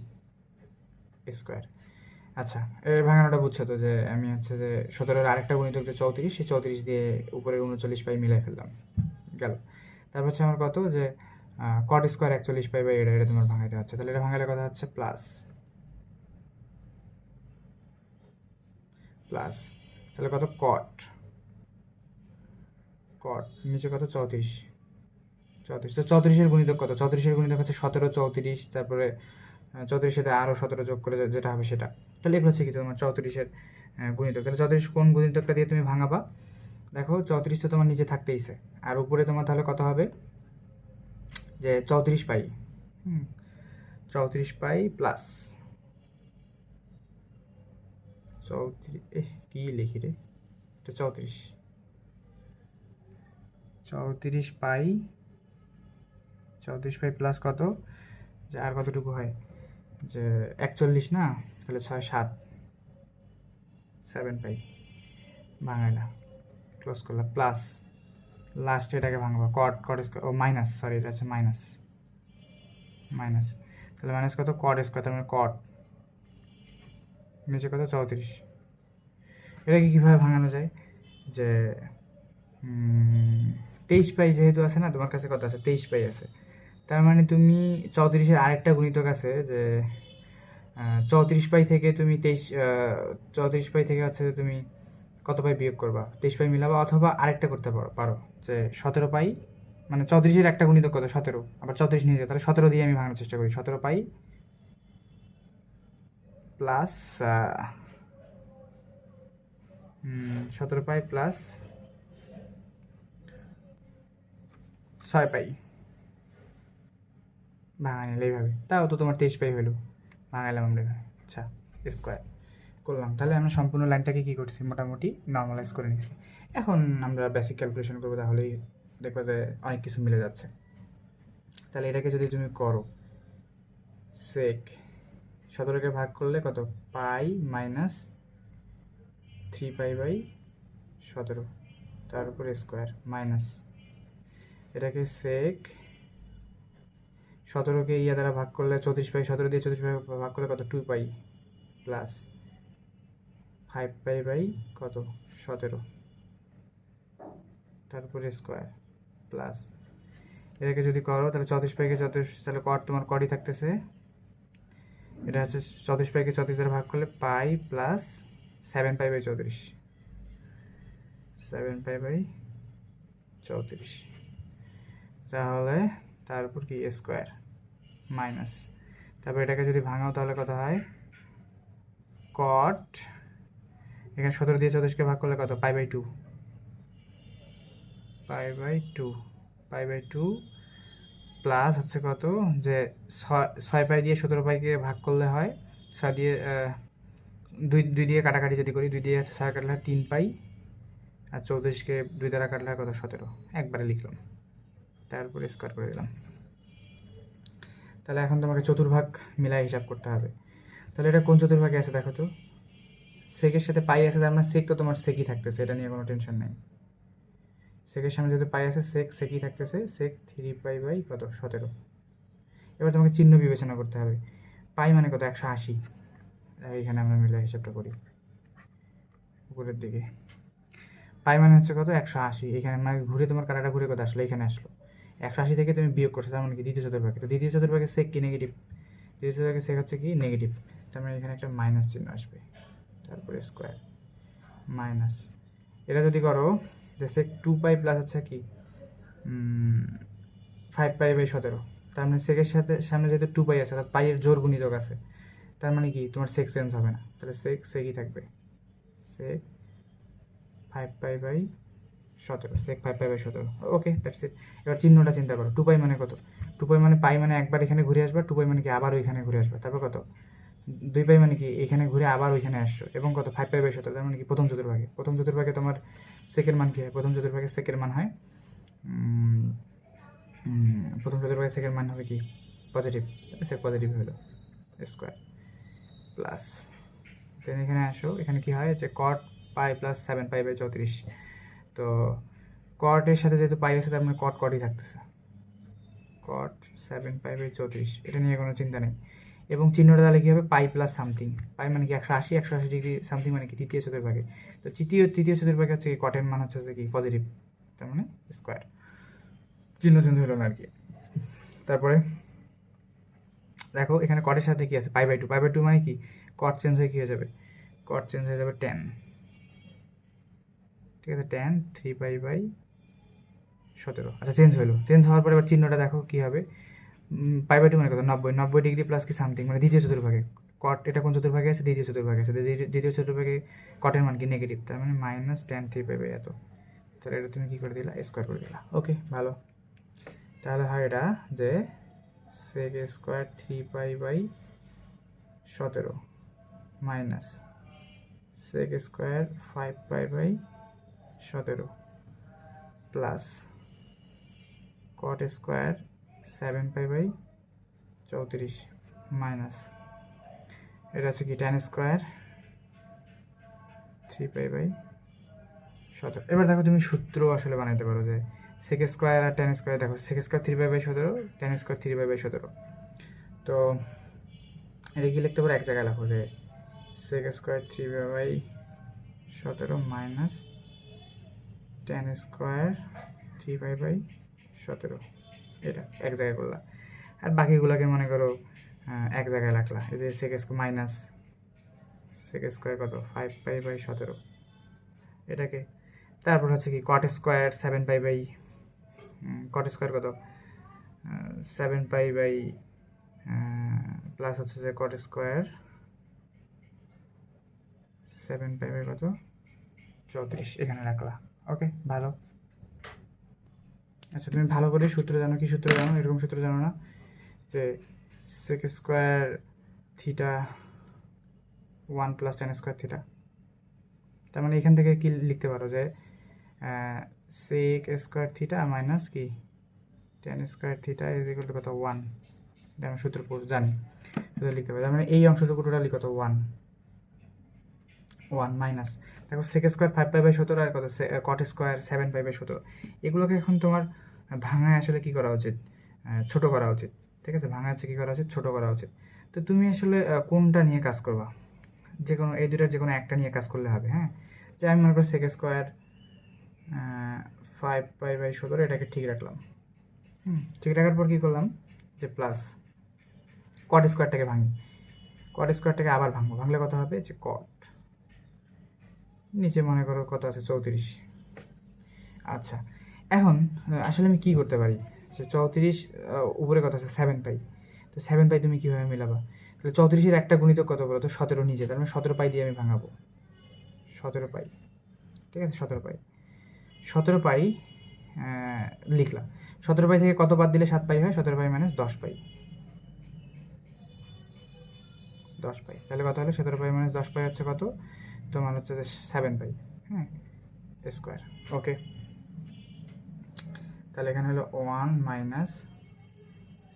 স্কোয়ার। আচ্ছা, এর ভাঙানোটা বুঝছো তো, যে আমি হচ্ছে যে 17-এর আরেকটা গুণিতক যে 34, সেই 34 দিয়ে উপরের 39 পাই মিলাই ফেললাম, গেল। তারপর হচ্ছে আমার কত, যে কট স্কোয়ার 41 পাই বা এটা তোমার ভাঙাইতে হচ্ছে, তাহলে এটা ভাঙালে কথা হচ্ছে প্লাস প্লাস, তাহলে কত কট কট নিচে কত 34, তো 34-এর গুণিতক কত, 34-এর গুণিতক হচ্ছে 17, 34, তারপরে 34-এর সাথে আরও 17 যোগ করে যেটা হবে সেটা। তাহলে এগুলো হচ্ছে কি তোমার 34-এর গুণিতক। তাহলে 34 কোন গুণিতকটা দিয়ে তুমি ভাঙাবা? দেখো 34 তো তোমার নিচে থাকতেইছে, আর উপরে তোমার তাহলে কত হবে, যে 34 পাই, 34 পাই প্লাস 34, কি লিখি রে, এটা 34 পাই, 34 পাই প্লাস কত, যে আর কতটুকু হয়, যে 41 না, তাহলে 6 7 7 পাই ভাঙাইলা, ক্লোজ করলাম, প্লাস লাস্ট এটাকে ভাঙবা কট স্কোয়ার, ও মাইনাস, সরি এটা আছে মাইনাস, তাহলে মাইনাস কত কট স্কোয়ার, তার মানে কট নিচে কত 34। এটাকে কীভাবে ভাঙানো যায়, যে 23 পাই যেহেতু আছে না, তোমার কাছে কত আছে 23 পাই আছে, তার মানে তুমি 34-এর আরেকটা গুণিতক আছে, যে 34 পাই থেকে তুমি 34 পাই থেকে হচ্ছে তুমি কত পাই বিয়োগ করবা, 23 পাই মিলাবা, অথবা আরেকটা করতে পারো যে 17 পাই, মানে 34-এর একটা গুণিতক কত 17, আবার 34 নিয়ে যায়, তাহলে 17 দিয়ে আমি ভাঙানোর চেষ্টা করি, 17 পাই প্লাস 17 পাই প্লাস 6 পাই, ভাঙা নিলে এইভাবে, তাও তো তোমার 23 পাই হইলো, ভাঙাইলাম আমরা এভাবে। আচ্ছা, স্কোয়ার করলাম, তাহলে আমরা সম্পূর্ণ লাইনটাকে কী করছি, মোটামুটি নর্মালাইজ করে নিছি। এখন আমরা বেসিক ক্যালকুলেশন করবো, তাহলেই দেখবা যে অনেক কিছু মিলে যাচ্ছে। তাহলে এটাকে যদি তুমি করো, সেক 17কে ভাগ করলে কত, পাই মাইনাস 3 পাই বাই 17, তার উপরে স্কোয়ার মাইনাস, এটাকে সেক 17কে ইয়া দ্বারা ভাগ করলে 34 পাই, 17 দিয়ে 34 পাই ভাগ করলে কত 2 পাই প্লাস 5 পাই বাই কত 17, তারপরে স্কোয়ার প্লাস, এটাকে যদি করো তাহলে 34 পাইকে 34, তাহলে কট তোমার কটই থাকতেছে, এটা হচ্ছে 34 পাইকে 34 দ্বারা ভাগ করলে pi plus 7 pi by 34, 7 pi by 34, তাহলে তার উপর কি স্কোয়ার মাইনাস, তারপর এটাকে যদি ভাঙাও তাহলে কত হয়, কট এখানে 17 দিয়ে 34কে ভাগ করলে কত, pi by 2, pi by 2 plus হচ্ছে কত, যে 6 পাই দিয়ে 17 পাইকে ভাগ করলে হয় 6 দিয়ে 2 দিয়ে কাটাকাটি যদি করি, 2 দিয়ে হচ্ছে 6 কাটলে হয় 3 পাই, আর 34কে 2 দ্বারা কাটলে হয় কত 17, একবারে লিখলাম, তারপরে স্কোয়ার করে দিলাম। তাহলে এখন তোমাকে চতুর্ভাগ মিলাই হিসাব করতে হবে। তাহলে এটা কোন চতুর্ভাগে আছে দেখো তো, সেকের সাথে পাই আছে, তার মানে সেক তো তোমার সেকই থাকতেছে, এটা নিয়ে কোনো টেনশন নেই। সেকের সামনে যেহেতু পাই আছে, সেকই থাকতেছে, সেক 3 পাই বাই কত 17। এবার তোমাকে চিহ্ন বিবেচনা করতে হবে, পাই মানে কত 180, এইখানে আমরা মিলাই হিসাবটা করি, উপরের দিকে পাই মানে হচ্ছে কত 180, এখানে মানে ঘুরে তোমার কাটাটা ঘুরে কত আসলো, এখানে আসলো 180 থেকে তুমি বিয়োগ করছো, তার মানে কি দ্বিতীয় চতুর্ভাগে, তো দ্বিতীয় চতুর্ভাগে সেক কি নেগেটিভ, দ্বিতীয় চতুর্ভাগে সেক হচ্ছে কি নেগেটিভ, তার মানে এখানে একটা মাইনাস চিহ্ন আসবে, তারপরে স্কোয়ার মাইনাস, এটা যদি করো যে সেক 2 পাই প্লাস হচ্ছে কি 5 পাই বাই 17, তার মানে সেকের সাথে সামনে যেহেতু 2 পাই আছে, অর্থাৎ পাইয়ের জোর গুণিতক আছে, তার মানে কি তোমার সেক চেঞ্জ হবে না, তাহলে সেকই থাকবে, sec 5 pi by 17, sec 5 pi by 17, okay that's it. এবার চিহ্নটা চিন্তা করো, 2 পাই মানে কত, 2 পাই মানে পাই মানে একবার এখানে ঘুরে আসবে, 2 পাই মানে কি আবার ওইখানে ঘুরে আসবে, তারপর কত 2 পাই মানে কি এখানে ঘুরে আবার ওইখানে আসছো, এবং কত 5 পাই বাই 17, তার মানে কি প্রথম চতুর্ভাগে তোমার সেকের মান কি হয়, প্রথম চতুর্ভাগে সেকের মান হয় প্রথম চতুর্ভাগে সেকের মান হবে কি পজিটিভ, সেক পজিটিভ হলো, স্কোয়ার প্লাস, দেন এখানে আসো, এখানে কি হয় যে কট পাই প্লাস 7 পাই বাই 34, তো কটের সাথে যেহেতু পাই আছে, তার মানে কটই থাকতেছে, কট 7π/34, এটা নিয়ে কোনো চিন্তা নেই। এবং চিহ্নটা তাহলে কী হবে, পাই প্লাস সামথিং। পাই মানে কি 180 ডিগ্রি, সামথিং মানে কি তৃতীয় চতুর্ভাগে। তো তৃতীয় চতুর্ভাগে হচ্ছে কি কটের মান হচ্ছে কি পজিটিভ, তার মানে স্কোয়ার, চিহ্ন চেঞ্জ হলো না আর কি। তারপরে দেখো এখানে কটের সাথে কি আছে, π/2, π/2 মানে কি কট চেঞ্জ হয়ে কী হয়ে যাবে, কট চেঞ্জ হয়ে যাবে tan, ঠিক আছে, tan 3π/17। আচ্ছা চেঞ্জ হলো, চেঞ্জ হওয়ার পরে এবার চিহ্নটা দেখো কী হবে, π/2 মানে কত, 90 ডিগ্রি প্লাস কি সামথিং মানে দ্বিতীয় চতুর্ভাগে। কট এটা কোন চতুর্ভাগে আছে, দ্বিতীয় চতুর্ভাগে আছে, দ্বিতীয় চতুর্ভাগে কটের মান কি নেগেটিভ, তার মানে মাইনাস tan 3π/, এত। তাহলে এটা তুমি কী করে দিলা, স্কোয়ার করে দিলা। ওকে ভালো, তাহলে হয় এটা যে sec square 3π/17 minus sec square 5π/17 plus cot square 7π/34 minus এটা আছে কি tan স্কোয়ার 3π/17। এবার দেখো তুমি সূত্র আসলে বানাইতে পারো যে sec স্কোয়ার আর tan স্কোয়ার, দেখো sec স্কোয়ার 3π/17, tan স্কোয়ার 3π/17। তো এটা কি লিখতে পারো, এক জায়গায় লেখো যে sec square 3π/17 minus tan square 3π/17, এটা এক জায়গায় করলা। আর বাকিগুলোকে মনে করো এক জায়গায় রাখলা, এই যে sec square minus sec square কত 5π/17 এটাকে। তারপর হচ্ছে কি cot স্কোয়ার 7π, cot স্কোয়ার কত 7π প্লাস হচ্ছে যে cot স্কোয়ার 7π কত 34 এখানে রাখলা। ওকে ভালো। আচ্ছা তুমি ভালো করে সূত্র জানো, কি সূত্র জানো, এরকম সূত্র জানো না যে sec square theta 1 plus tan square theta, তার মানে এখান থেকে কি লিখতে পারো যে sec স্কোয়ার থিটা মাইনাস কি tan square theta is equal to কত 1, এটা আমি সূত্র জানি, সূত্র লিখতে পারি। তার মানে এই অংশটুকু টোটালি কত 1 মাইনাস দেখো sec স্কোয়ার 5π/17 আর কত cot স্কোয়ার 7π/17, এগুলোকে এখন তোমার ভাঙায় আসলে কি করা উচিত, ছোট করা উচিত, ঠিক আছে, ভাঙা আছে কি করা উচিত, ছোট করা উচিত। তো তুমি আসলে কোনটা নিয়ে কাজ করবা, যে কোনো এই দুটার যে কোনো একটা নিয়ে কাজ করলে হবে। হ্যাঁ, যে আমি মনে করি sec স্কোয়ার 5π/17 এটাকে ঠিক রাখলাম, ঠিক রাখার পর কী করলাম যে প্লাস cot স্কোয়ারটাকে ভাঙি, cot স্কোয়ারটাকে আবার ভাঙবো, ভাঙলে কত হবে যে cot নিচে মনে করো কত আছে 34। আচ্ছা এখন আসলে আমি কি করতে পারি, যে 34 উপরে কত আছে 7π, তো 7π তুমি কীভাবে মিলাবা, তাহলে 34-এর একটা গুণিতক কত বলো তো 17 নিচে, তার মানে 17π দিয়ে আমি ভাঙাবো, 17π, ঠিক আছে, 17π লিখলাম। 17π থেকে কত বাদ দিলে 7π হয়, 17π মাইনাস 10π, তাহলে কত হলো 17π মাইনাস 10π হচ্ছে কত তোমার হচ্ছে যে 7π, হ্যাঁ স্কোয়ার। ওকে তাহলে এখানে হলো 1 মাইনাস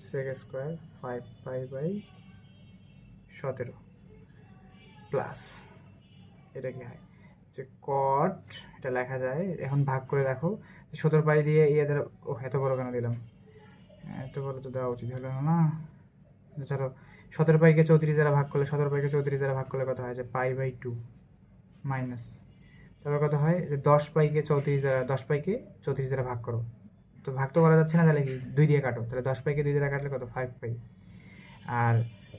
sec স্কোয়ার 5π/17 প্লাস এটা কি হয় যে cot, এটা লেখা যায়, এখন ভাগ করে দেখো 17π দিয়ে এদের এত বড় কেন দিলাম, এত বড় তো দেওয়া উচিত হলো না। ধরো 17πকে 34 দ্বারা ভাগ করলে, 17πকে 34 দ্বারা ভাগ করলে কত হয় যে π/2 মাইনাস, তারপর কত হয় যে 10πকে 34 দ্বারা ভাগ করো, তো ভাগ তো করা যাচ্ছে না, তাহলে কি 2 দিয়ে কাটো, তাহলে 10πকে 2 দ্বারা কাটলে কত 5π, আর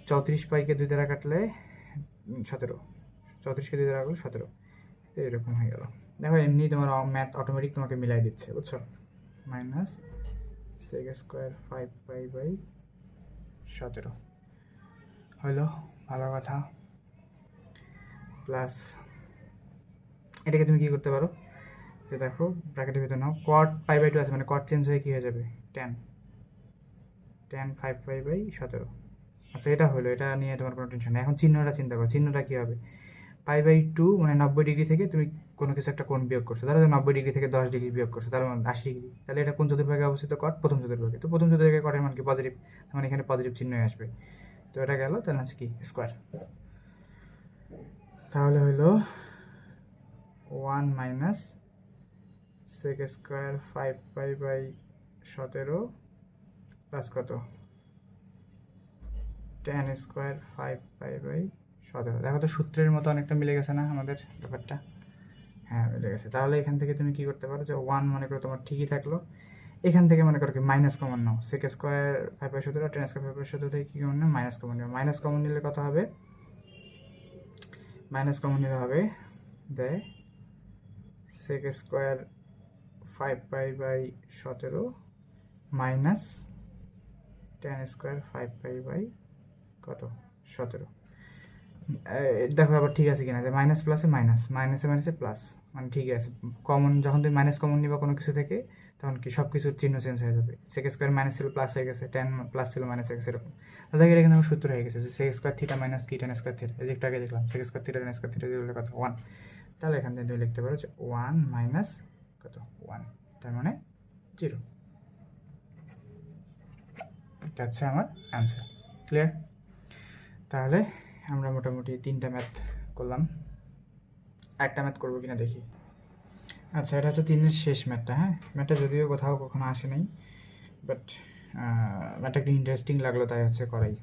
34πকে 2 দ্বারা কাটলে 17, 34কে 2 দ্বারা কাটলে 17, তো এরকম হয়ে গেল। দেখো এমনি তোমার ম্যাথ অটোমেটিক তোমাকে মিলাই দিচ্ছে, বুঝছো, মাইনাস sec স্কোয়ার 5π/17 হইলো, ভালো কথা। প্লাস এটাকে তুমি কি করতে পারো, যে দেখো ব্র্যাকেটের ভিতরে নাও cot π/2 আছে, মানে cot চেঞ্জ হয়ে কি হয়ে যাবে tan 5π/17। আচ্ছা এটা হলো, এটা নিয়ে তোমার কোনো টেনশন নেই। এখন চিহ্নটা চিন্তা করো, চিহ্নটা কী হবে, π/2 মানে 90 ডিগ্রি থেকে তুমি কোনো কিছু একটা কোণ বিয়োগ করছো, ধরো 90 ডিগ্রি থেকে 10 ডিগ্রি বিয়োগ করছো, তার মানে 80 ডিগ্রি, তাহলে এটা কোন চতুর্ভাগে অবস্থিত, কট প্রথম চতুর্ভাগে, তো প্রথম চতুর্ভাগে কটের মান কি পজিটিভ, তার মানে এখানে পজিটিভ চিহ্নই আসবে, তো এটা গেল, তাহলে হচ্ছে কি স্কোয়ার। তাহলে হইলো 1 মাইনাস sec স্কোয়ার 5π/17 প্লাস কত tan স্কোয়ার 5π/17। দেখো তো সূত্রের মতো অনেকটা মিলে গেছে না আমাদের ব্যাপারটা? হ্যাঁ মিলে গেছে। তাহলে এখান থেকে তুমি কি করতে পারো যে 1 মনে করো তোমার ঠিকই থাকলো, এখান থেকে মনে করো কি মাইনাস কমন নাও, sec স্কোয়ার 5/17 tan স্কোয়ার 5/17 থেকে কী কমন নাও, মাইনাস কমন নেবে। মাইনাস কমন নিলে কত হবে? মাইনাস কমন নিলে হবে দেয় sec square 5π/17 minus tan square 5π/17। দেখো আবার ঠিক আছে কিনা, যে মাইনাস প্লাসে মাইনাস, মাইনাসে মাইনাসে প্লাস, মানে ঠিক আছে। কমন যখন তুমি মাইনাস কমন নিবা কোনো কিছু থেকে, তখন কি সব কিছুর চিহ্ন চেঞ্জ হয়ে যাবে। সেক স্কোয়ার মাইনাস ছিল প্লাস হয়ে গেছে, tan প্লাস ছিল মাইনাস হয়ে গেছে, এরকম। তো দেখো এটা কিন্তু আমার সূত্র হয়ে গেছে যে সেক স্কোয়ার থিটা মাইনাস কি tan স্কোয়ার থিটা। এই যে একটু আগে দেখলাম sec square theta tan square theta দিলে কত 1। তাহলে এখান থেকে তুমি লিখতে পারো যে 1 মাইনাস কত 1, তার মানে 0। এটা হচ্ছে আমার অ্যান্সার। ক্লিয়ার? তাহলে আমরা মোটামুটি 3টা ম্যাথ করলাম, একটা ম্যাথ করবো কিনা দেখি। আচ্ছা, এটা হচ্ছে 3-এর শেষ ম্যাথটা। হ্যাঁ, ম্যাথটা যদিও কোথাও কখনো আসে নাই, বাট ম্যাথটা একটু ইন্টারেস্টিং লাগলো তাই হচ্ছে করাই।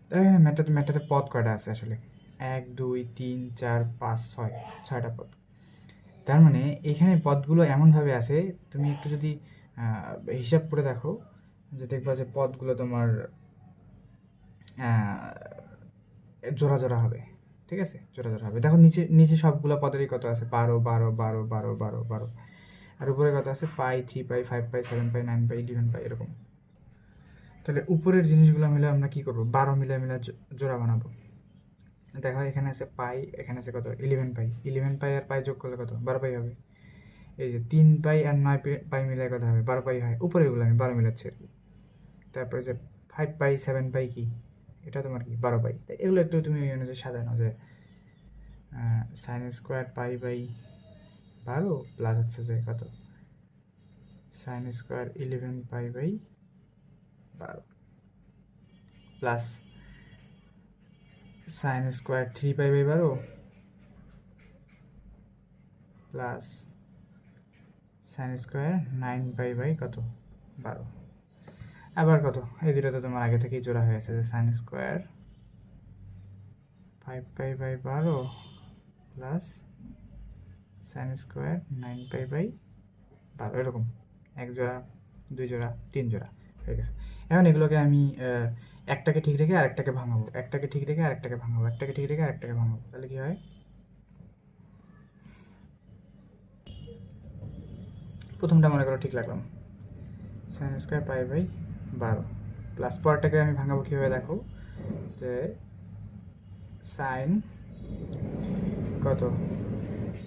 তাই ম্যাথটাতে পদ কয়টা আছে আসলে? 1 2 3 4 5 6, 6টা পদ। তার মানে এখানে পদগুলো এমনভাবে আছে, তুমি একটু যদি হিসাব করে দেখো, যে দেখবা যে পদগুলো তোমার জোড়া জোড়া হবে। ঠিক আছে, জোড়া জোড়া হবে। দেখো নিচে নিচে সবগুলো পদেরই কত আছে? 12 12 12 12 12 12। আর উপরে কত আছে? পাই, 3π, 5π, 7π, 9π, 11π, এরকম। তাহলে উপরের জিনিসগুলো মিলে আমরা কি করবো? 12 মিলে মিলে জোড়া বানাবো। দেখো এখানে আছে পাই, এখানে আছে কত? 11π। 11π আর পাই যোগ করলে কত? 12π হবে। এই যে 3π আর 9π মিলে কত হবে? 12π হয়। উপরেরগুলো আমি 12 মিলাচ্ছি আর কি। তারপরে যে 5π 7π কি, এটা তোমার কি 12π। এগুলো একটু তুমি এই অনুযায়ী সাজানো, যে সাইন স্কোয়ার π/12 প্লাস হচ্ছে যে কত? Sine square 11π/12 plus sine square 3π/12 plus sine square 9π/12। আবার কত? এই দুটো তো তোমার আগে থেকেই জোড়া হয়ে আছে, যে sine square 5π/12 plus sine square 9π/12, এরকম 1 জোড়া 2 জোড়া 3 জোড়া হয়ে গেছে। এখন এগুলোকে আমি একটাকে ঠিক রেখে আরেকটাকে ভাঙাবো, একটাকে ঠিক রেখে আরেকটাকে ভাঙাবো, একটাকে ঠিক রেখে আরেকটাকে ভাঙাবো। তাহলে কি হয়? প্রথমটা মনে করো ঠিক রাখলাম, সাইন স্কোয়ার π/12 প্লাস পরটাকে আমি ভাঙাবো কীভাবে দেখো, যে সাইন কত,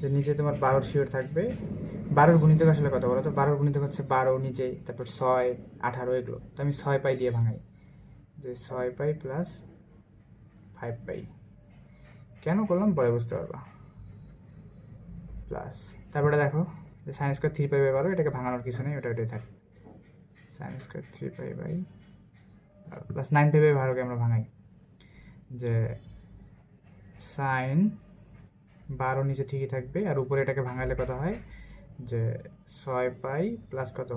যে নিচে তোমার 12 শিওর থাকবে। 12 গুণিতক আসলে কত বলো তো? 12 গুণিতক হচ্ছে 12 নিচে, তারপর 6 18 এগুলো। তো আমি 6π দিয়ে ভাঙাই, যে 6π প্লাস 5π। কেন করলাম পরে বুঝতে পারবা। প্লাস তারপরে দেখো যে সাইন স্কোয়ার 3π/12, এটাকে ভাঙানোর কিছু নেই, ওটা ওটাই থাকে। সাইন স্কোয়ার 3π/12 প্লাস 9π/12কে আমরা ভাঙাই, যে সাইন 12 নিচে ঠিকই থাকবে, আর উপরে এটাকে ভাঙালে কত হয়? যে 6π প্লাস কত?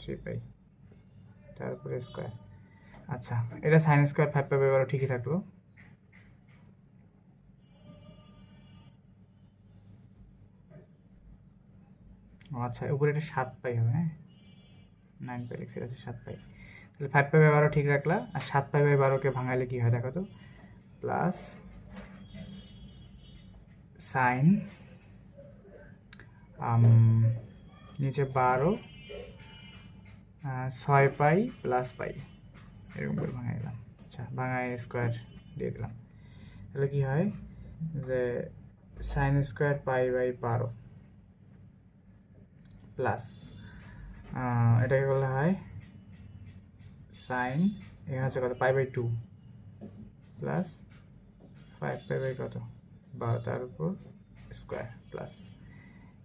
3π, তারপরে স্কোয়ার। আচ্ছা, এটা সাইন স্কোয়ার 5π/12 ঠিকই থাকলো। আচ্ছা, উপরে এটা 7π হবে। হ্যাঁ, 9π লিখছি, এটা 7π। তাহলে 5π/12 ঠিক রাখলা, আর 7π/12কে ভাঙালে কি হয় দেখো তো? প্লাস সাইন নিচে 12 6π প্লাস পাই, এরকম করে ভাঙাই দিলাম। আচ্ছা, ভাঙায় স্কোয়ার দিয়ে দিলাম। তাহলে কি হয়? যে সাইন স্কোয়ার π/12 প্লাস এটাকে বলা হয় সাইন, এখানে হচ্ছে কত? π/2 প্লাস 5π কত? 12, তার উপর স্কোয়ার প্লাস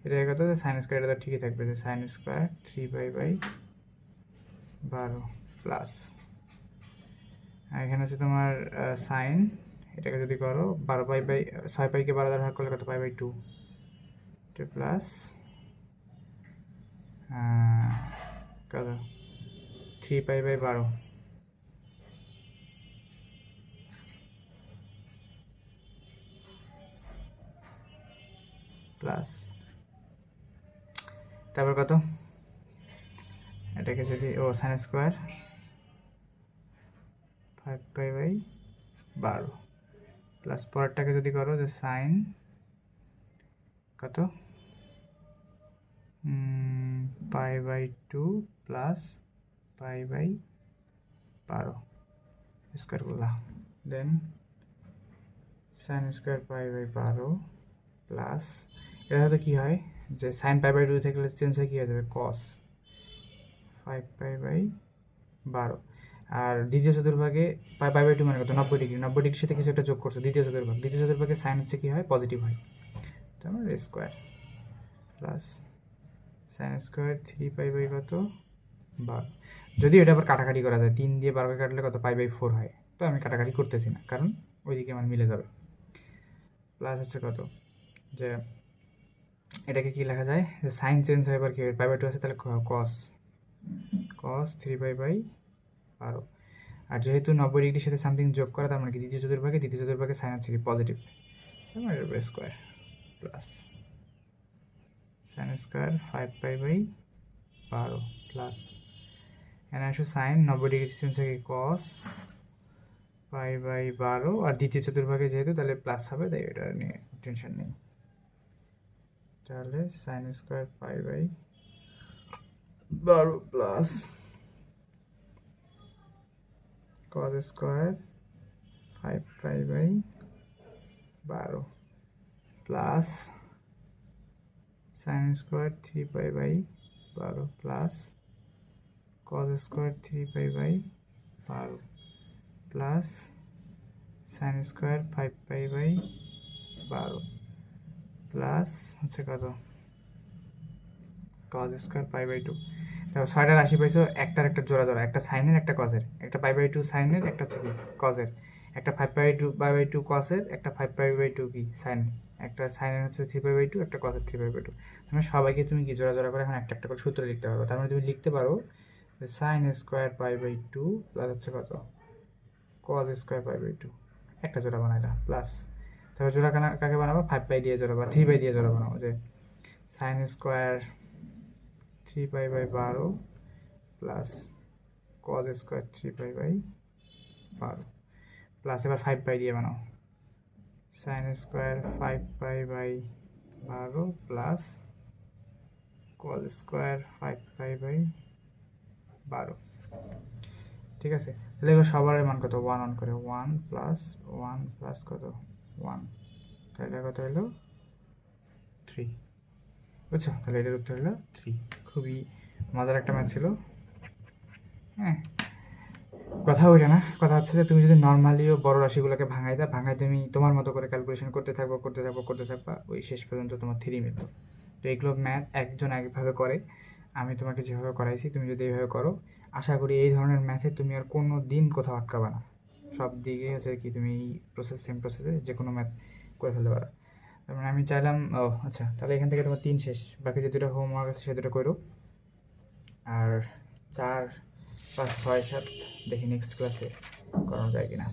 এটাকে কত? সাইন স্কোয়ার, এটা তো ঠিকই থাকবে, যে সাইন স্কোয়ার 3π/12 প্লাস এখানে হচ্ছে তোমার সাইন, এটাকে যদি করো 6πকে 12 দ্বারা ভাগ করলে কত? π/2 প্লাস কত? 3π/12 প্লাস তারপর কত, এটাকে যদি সাইন স্কোয়ার 5π/12 প্লাস পরেরটাকে যদি করো যে সাইন কত π/2 প্লাস π/12 স্কোয়ার করলা, দেন সাইন স্কোয়ার π/12 প্লাস এটা হয়তো কী হয় যে সাইন π/2 থেকে চেঞ্জ হয়ে কী হয়ে যাবে কস 5π/12 আর দ্বিতীয় চতুর্ভাগে π/2 মানে কত 90 ডিগ্রি, 90 ডিগ্রির সাথে কিছু একটা যোগ করছো দ্বিতীয় চতুর্ভাগে সাইন হচ্ছে কী হয় পজিটিভ হয়, তার মানে স্কোয়ার প্লাস সাইন স্কোয়ার 3π/কত 12, যদিও এটা আবার কাটাকাটি করা যায় 3 দিয়ে 12কে কাটলে কত π/4 হয়, তো আমি কাটাকাটি করতেছি না কারণ ওইদিকে আমার মিলে যাবে। প্লাস হচ্ছে কত যে এটাকে কি লেখা যায় যে সাইন চেঞ্জ হয় এবার কি হবে π/2 আছে তাহলে cos 3π/12, আর যেহেতু 90 ডিগ্রির সাথে সামথিং যোগ করা তার মানে কি দ্বিতীয় চতুর্ভাগে সাইন হচ্ছে কি পজিটিভ, তার মানে square plus sine square 5π/12 plus এখানে আসো সাইন 90 ডিগ্রি চেঞ্জ হয় cos π/12 আর দ্বিতীয় চতুর্ভাগে যেহেতু তাহলে প্লাস হবে, তাই এটা নিয়ে টেনশন নেই, তাহলে sine square 5/12 plus cos square 5π/12 plus sine square 3π/12 plus cos square 3π/12 plus sine square 5π/12 plus হচ্ছে কত cos স্কোয়ার π/2, দেখো 6টা রাশি পাইছো, একটার একটা জোড়া একটা সাইনের একটা কজের, একটা π/2 সাইনের একটা হচ্ছে কি কজের, একটা 5π/2 কসের, একটা 5π/2 কি সাইনের, একটা সাইনের হচ্ছে 3π/2, একটা কসের 3π/2, মানে সবাইকে তুমি কি জোড়া করে এখন একটা করে সূত্র লিখতে পারো, তার মানে তুমি লিখতে পারো যে সাইন স্কোয়ার π/2 প্লাস হচ্ছে কত cos স্কোয়ার π/2, একটা জোড়া বানাইলা প্লাস তারপর জোড়া কাকে বানাবো 5π দিয়ে জোড়া বা 3π দিয়ে জোড়া বানাবো, যে sine square 3π/12 plus cos square 3π/12 plus এবার 5π দিয়ে বানাও sine square 5π/12 plus cos square 5π/12, ঠিক আছে। তাহলে এবার সবার মান কত 1 করে 1 প্লাস 1 প্লাস কত 1, তাহলে কত হলো 3, বুঝছো, তাহলে এটার উত্তর হলো 3। খুবই মজার একটা ম্যাথ ছিল, হ্যাঁ। কথা ওইটা না, কথা হচ্ছে যে তুমি যদি নর্মালিও বড় রাশিগুলোকে ভাঙাই তুমি তোমার মতো করে ক্যালকুলেশন করতে থাকবা ওই শেষ পর্যন্ত তোমার 3 মিলতো। তো এইগুলো ম্যাথ একজন একভাবে করে, আমি তোমাকে যেভাবে করাইছি তুমি যদি এইভাবে করো, আশা করি এই ধরনের ম্যাথে তুমি আর কোনো দিন কোথাও আটকাবা না, সব দিকে হচ্ছে কি তুমি সেম প্রসেসে যে কোনো ম্যাথ করে ফেলতে পারো। তার মানে আমি চাইলাম আচ্ছা তাহলে এখান থেকে তোমার 3 শেষ, বাকি যে দুটো হোমওয়ার্ক আছে সে দুটো করো, আর 4, 5, 6, 7 দেখি নেক্সট ক্লাসে করানো যায় কিনা।